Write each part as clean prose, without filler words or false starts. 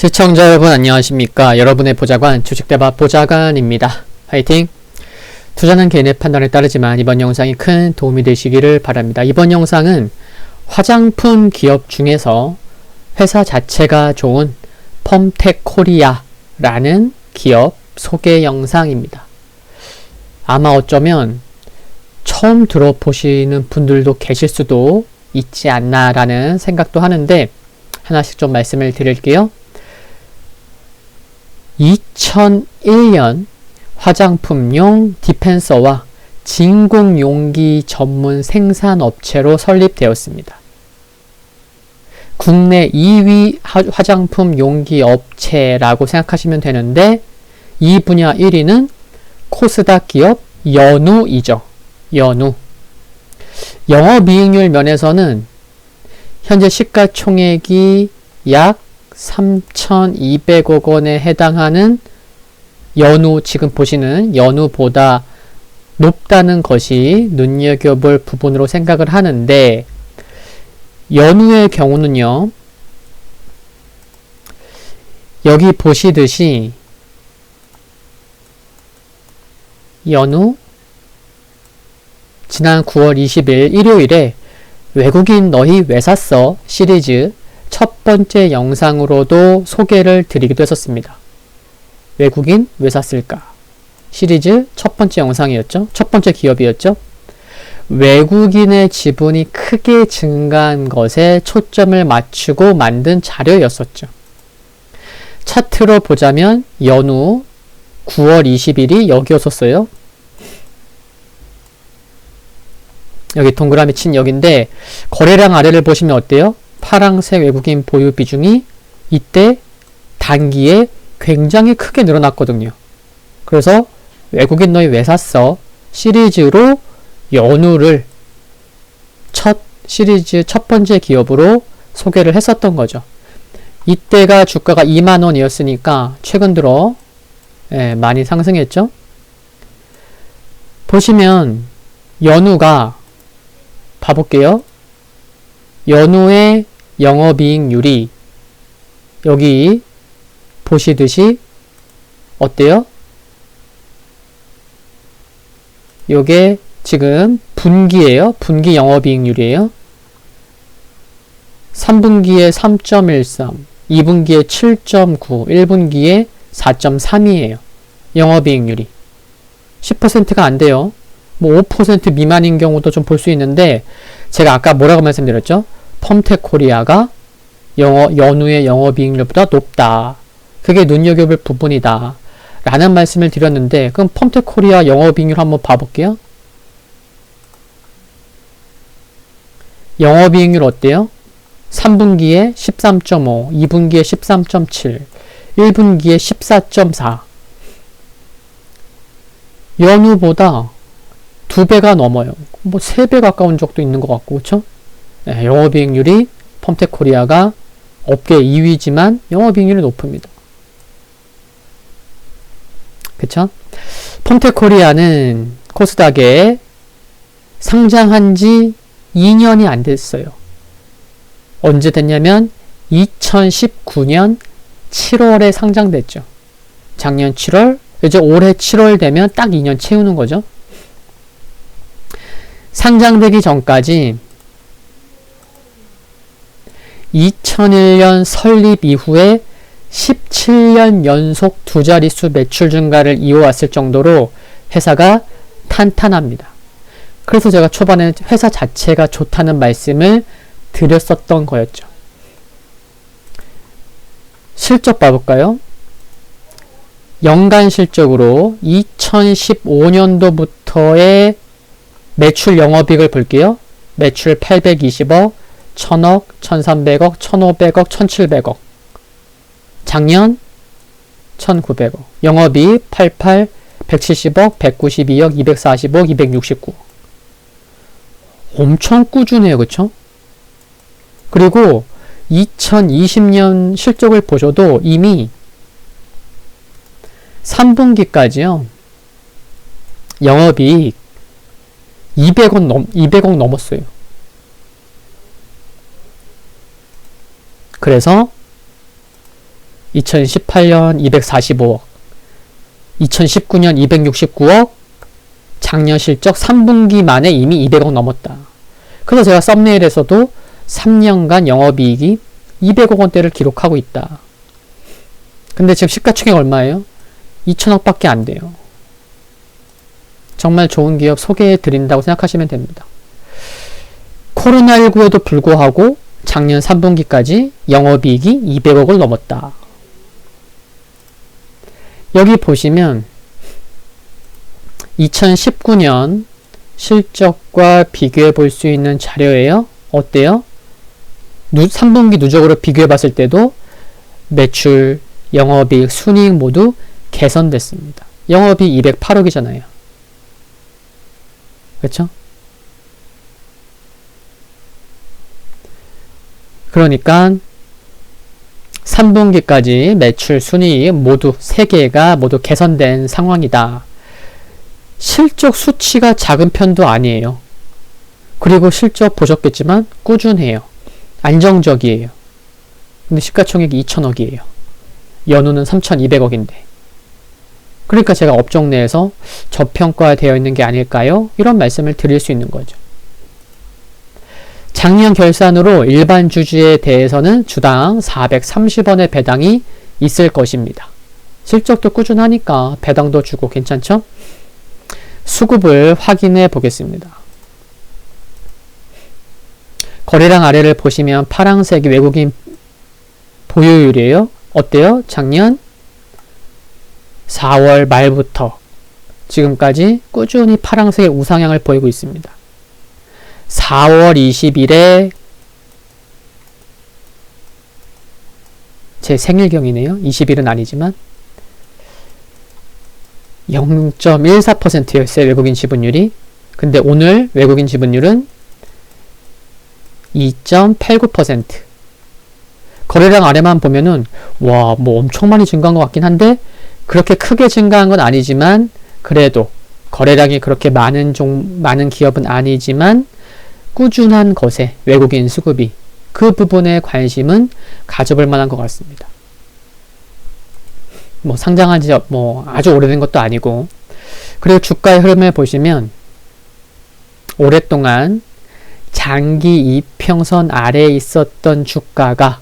시청자 여러분 안녕하십니까. 여러분의 보좌관 주식대박 보좌관입니다. 화이팅! 투자는 개인의 판단에 따르지만 이번 영상이 큰 도움이 되시기를 바랍니다. 이번 영상은 화장품 기업 중에서 회사 자체가 좋은 펌텍코리아라는 기업 소개 영상입니다. 아마 어쩌면 처음 들어보시는 분들도 계실 수도 있지 않나라는 생각도 하는데 하나씩 좀 말씀을 드릴게요. 2001년 화장품용 디펜서와 진공용기 전문 생산업체로 설립되었습니다. 국내 2위 화장품 용기 업체라고 생각하시면 되는데 이 분야 1위는 코스닥 기업 연우이죠. 연우. 영업이익률 면에서는 현재 시가총액이 약 3,200억 원에 해당하는 연우, 지금 보시는 연우보다 높다는 것이 눈여겨볼 부분으로 생각을 하는데, 연우의 경우는요, 여기 보시듯이 연우 지난 9월 20일 일요일에 외국인 너희 왜 샀어 시리즈 첫 번째 영상으로도 소개를 드리기도 했었습니다. 외국인 왜 샀을까? 시리즈 첫 번째 영상이었죠. 첫 번째 기업이었죠. 외국인의 지분이 크게 증가한 것에 초점을 맞추고 만든 자료였었죠. 차트로 보자면 연우 9월 20일이 여기였었어요. 여기 동그라미 친 여기인데 거래량 아래를 보시면 어때요? 파랑색 외국인 보유 비중이 이때 단기에 굉장히 크게 늘어났거든요. 그래서 외국인 너희 왜 샀어? 시리즈로 연우를 시리즈 첫 번째 기업으로 소개를 했었던 거죠. 이때가 주가가 2만원이었으니까 최근 들어 많이 상승했죠. 보시면 연우가 봐볼게요. 연우의 영업이익률이 여기 보시듯이 어때요? 요게 지금 분기예요. 분기 영업이익률이에요. 3분기에 3.13, 2분기에 7.9, 1분기에 4.3이에요. 영업이익률이. 10%가 안 돼요. 뭐 5% 미만인 경우도 좀 볼 수 있는데 제가 아까 뭐라고 말씀드렸죠? 펌텍코리아가 연우의 영업이익률보다 높다. 그게 눈여겨볼 부분이다. 라는 말씀을 드렸는데 그럼 펌텍코리아 영업이익률 한번 봐볼게요. 영업이익률 어때요? 3분기에 13.5, 2분기에 13.7, 1분기에 14.4. 연우보다 2배가 넘어요. 뭐 3배 가까운 적도 있는 것 같고, 그쵸? 네, 영업이익률이 펌텍코리아가 업계 2위지만 영업이익률이 높습니다. 그쵸? 펌텍코리아는 코스닥에 상장한 지 2년이 안 됐어요. 언제 됐냐면 2019년 7월에 상장됐죠. 작년 7월, 이제 올해 7월 되면 딱 2년 채우는 거죠. 상장되기 전까지 2001년 설립 이후에 17년 연속 두 자릿수 매출 증가를 이어왔을 정도로 회사가 탄탄합니다. 그래서 제가 초반에 회사 자체가 좋다는 말씀을 드렸었던 거였죠. 실적 봐볼까요? 연간 실적으로 2015년도부터의 매출 영업이익을 볼게요. 매출 820억, 1000억, 1300억, 1500억, 1700억. 작년 1900억. 영업이익 88, 170억, 192억, 240억, 269억. 엄청 꾸준해요. 그쵸? 그리고 2020년 실적을 보셔도 이미 3분기까지요. 영업이익 200억 넘었어요. 그래서 2018년 245억, 2019년 269억, 작년 실적 3분기 만에 이미 200억 넘었다. 그래서 제가 썸네일에서도 3년간 영업이익이 200억 원대를 기록하고 있다. 근데 지금 시가총액 얼마예요? 2천억 밖에 안 돼요. 정말 좋은 기업 소개해 드린다고 생각하시면 됩니다. 코로나19에도 불구하고 작년 3분기까지 영업이익이 200억을 넘었다. 여기 보시면 2019년 실적과 비교해 볼 수 있는 자료예요. 어때요? 3분기 누적으로 비교해 봤을 때도 매출, 영업이익, 순이익 모두 개선됐습니다. 영업이익 208억이잖아요. 그렇죠? 그러니까 3분기까지 매출, 순이익 모두 3개가 모두 개선된 상황이다. 실적 수치가 작은 편도 아니에요. 그리고 실적 보셨겠지만 꾸준해요. 안정적이에요. 근데 시가총액이 2천억이에요. 연우는 3,200억인데. 그러니까 제가 업종 내에서 저평가되어 있는 게 아닐까요? 이런 말씀을 드릴 수 있는 거죠. 작년 결산으로 일반 주주에 대해서는 주당 430원의 배당이 있을 것입니다. 실적도 꾸준하니까 배당도 주고 괜찮죠? 수급을 확인해 보겠습니다. 거래량 아래를 보시면 파란색이 외국인 보유율이에요. 어때요? 작년 4월 말부터 지금까지 꾸준히 파란색의 우상향을 보이고 있습니다. 4월 20일에 제 생일경이네요. 20일은 아니지만 0.14%였어요. 외국인 지분율이. 근데 오늘 외국인 지분율은 2.89%. 거래량 아래만 보면은 와, 뭐 엄청 많이 증가한 것 같긴 한데 그렇게 크게 증가한 건 아니지만 그래도 거래량이 그렇게 많은 기업은 아니지만 꾸준한 것에 외국인 수급이 그 부분에 관심은 가져볼 만한 것 같습니다. 뭐 상장한 지 뭐 아주 오래된 것도 아니고. 그리고 주가의 흐름을 보시면 오랫동안 장기 이평선 아래에 있었던 주가가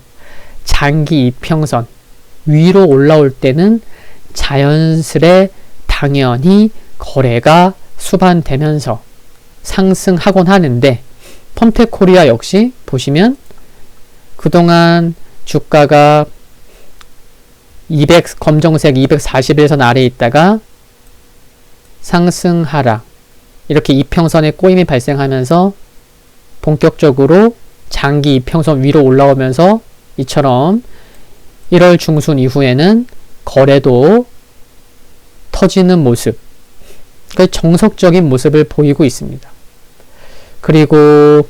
장기 이평선 위로 올라올 때는 자연스레 당연히 거래가 수반되면서 상승하곤 하는데 펌텍코리아 역시 보시면 그동안 주가가 검정색 241선 아래에 있다가 상승 하락 이렇게 이평선의 꼬임이 발생하면서 본격적으로 장기 이평선 위로 올라오면서 이처럼 1월 중순 이후에는 거래도 터지는 모습, 그 정석적인 모습을 보이고 있습니다. 그리고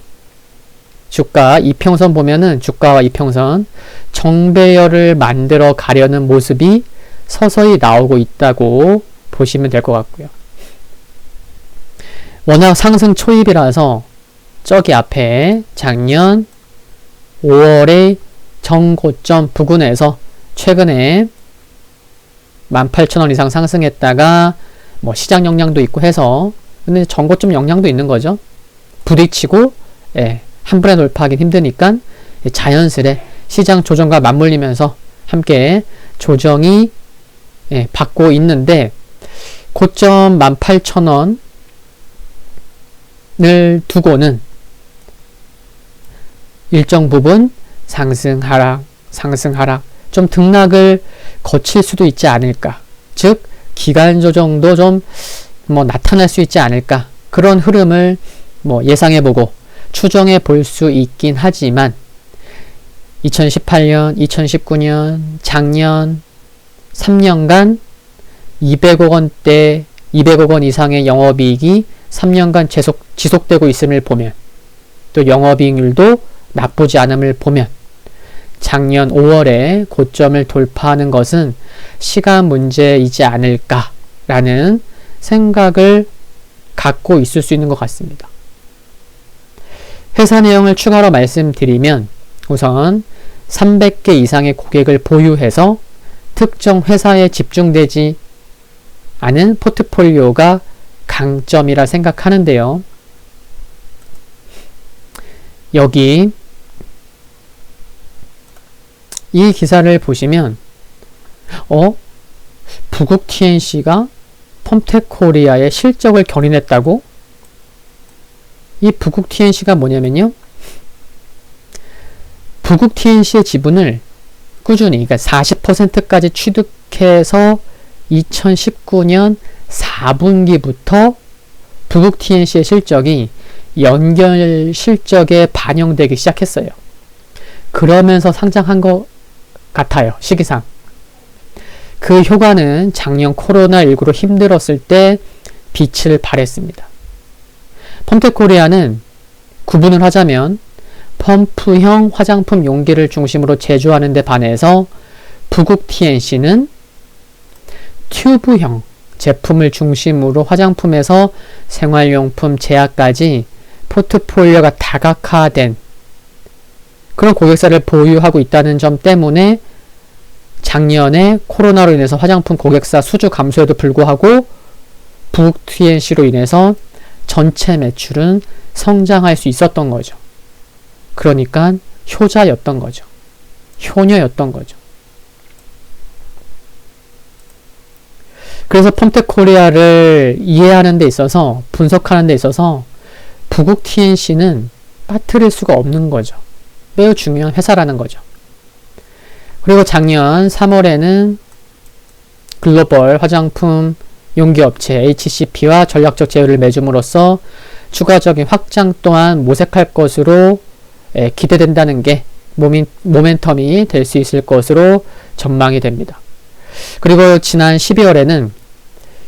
주가 이평선 보면은 주가와 이평선 정배열을 만들어 가려는 모습이 서서히 나오고 있다고 보시면 될 것 같고요. 워낙 상승 초입이라서 저기 앞에 작년 5월의 정고점 부근에서 최근에 18,000원 이상 상승했다가 뭐 시장 영향도 있고 해서 근데 정고점 영향도 있는 거죠. 부딪히고 한 번에 돌파하긴 힘드니까 자연스레 시장 조정과 맞물리면서 함께 조정이 받고 있는데 고점 18,000원을 두고는 일정 부분 상승 하락 좀 등락을 거칠 수도 있지 않을까. 즉 기간 조정도 좀 뭐 나타날 수 있지 않을까. 그런 흐름을 뭐 예상해보고 추정해 볼 수 있긴 하지만 2018년, 2019년, 작년 3년간 200억 원대, 200억 원 이상의 영업이익이 3년간 지속되고 있음을 보면 또 영업이익률도 나쁘지 않음을 보면 작년 5월에 고점을 돌파하는 것은 시간 문제이지 않을까라는 생각을 갖고 있을 수 있는 것 같습니다. 회사 내용을 추가로 말씀드리면 우선 300개 이상의 고객을 보유해서 특정 회사에 집중되지 않은 포트폴리오가 강점이라 생각하는데요. 여기 이 기사를 보시면 부국 TNC가 펌텍코리아의 실적을 견인했다고? 이 부국 TNC가 뭐냐면요. 부국 TNC의 지분을 꾸준히, 그러니까 40%까지 취득해서 2019년 4분기부터 부국 TNC의 실적이 연결 실적에 반영되기 시작했어요. 그러면서 상장한 것 같아요. 시기상. 그 효과는 작년 코로나19로 힘들었을 때 빛을 발했습니다. 펌텍코리아는 구분을 하자면 펌프형 화장품 용기를 중심으로 제조하는 데 반해서 부국 TNC는 튜브형 제품을 중심으로 화장품에서 생활용품, 제약까지 포트폴리오가 다각화된 그런 고객사를 보유하고 있다는 점 때문에 작년에 코로나로 인해서 화장품 고객사 수주 감소에도 불구하고 부국 TNC로 인해서 전체 매출은 성장할 수 있었던 거죠. 그러니까 효자였던 거죠. 효녀였던 거죠. 그래서 펌텍코리아를 이해하는 데 있어서, 분석하는 데 있어서 부국 TNC는 빠뜨릴 수가 없는 거죠. 매우 중요한 회사라는 거죠. 그리고 작년 3월에는 글로벌 화장품 용기업체 HCP와 전략적 제휴를 맺음으로써 추가적인 확장 또한 모색할 것으로 기대된다는 게 모멘텀이 될 수 있을 것으로 전망이 됩니다. 그리고 지난 12월에는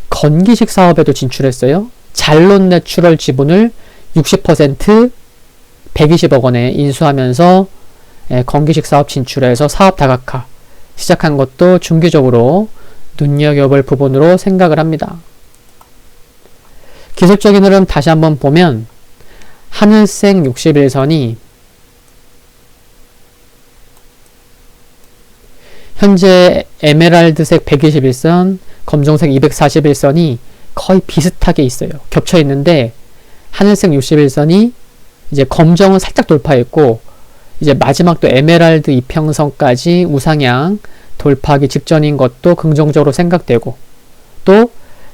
건기식 사업에도 진출했어요. 잘론 내추럴 지분을 60% 120억 원에 인수하면서 건기식 사업 진출해서 사업 다각화 시작한 것도 중기적으로 눈여겨볼 부분으로 생각을 합니다. 기술적인 흐름 다시 한번 보면 하늘색 61선이 현재 에메랄드색 121선, 검정색 241선이 거의 비슷하게 있어요. 겹쳐 있는데 하늘색 61선이 이제 검정은 살짝 돌파했고 이제 마지막 또 에메랄드 이평선까지 우상향 돌파하기 직전인 것도 긍정적으로 생각되고, 또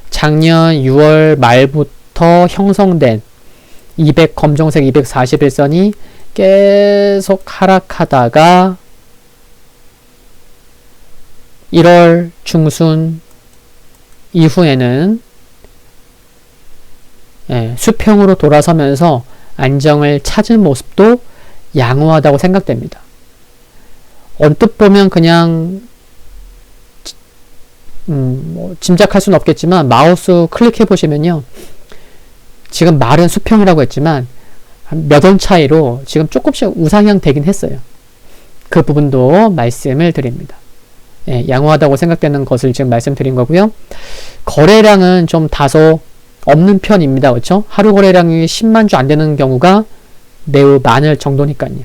작년 6월 말부터 형성된 검정색 241선이 계속 하락하다가 1월 중순 이후에는 수평으로 돌아서면서 안정을 찾은 모습도 양호하다고 생각됩니다. 언뜻 보면 그냥 짐작할 수는 없겠지만 마우스 클릭해 보시면요, 지금 말은 수평이라고 했지만 몇 원 차이로 지금 조금씩 우상향 되긴 했어요. 그 부분도 말씀을 드립니다. 양호하다고 생각되는 것을 지금 말씀드린 거고요. 거래량은 좀 다소 없는 편입니다. 그렇죠? 하루 거래량이 10만 주 안 되는 경우가 매우 많을 정도니까요.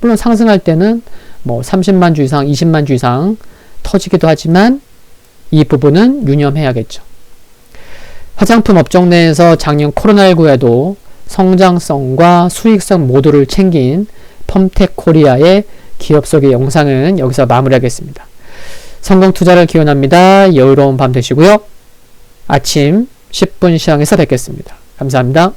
물론 상승할 때는 뭐 30만 주 이상, 20만 주 이상 터지기도 하지만 이 부분은 유념해야겠죠. 화장품 업종 내에서 작년 코로나19에도 성장성과 수익성 모두를 챙긴 펌텍코리아의 기업 속의 영상은 여기서 마무리하겠습니다. 성공 투자를 기원합니다. 여유로운 밤 되시고요. 아침 10분 시황에서 뵙겠습니다. 감사합니다.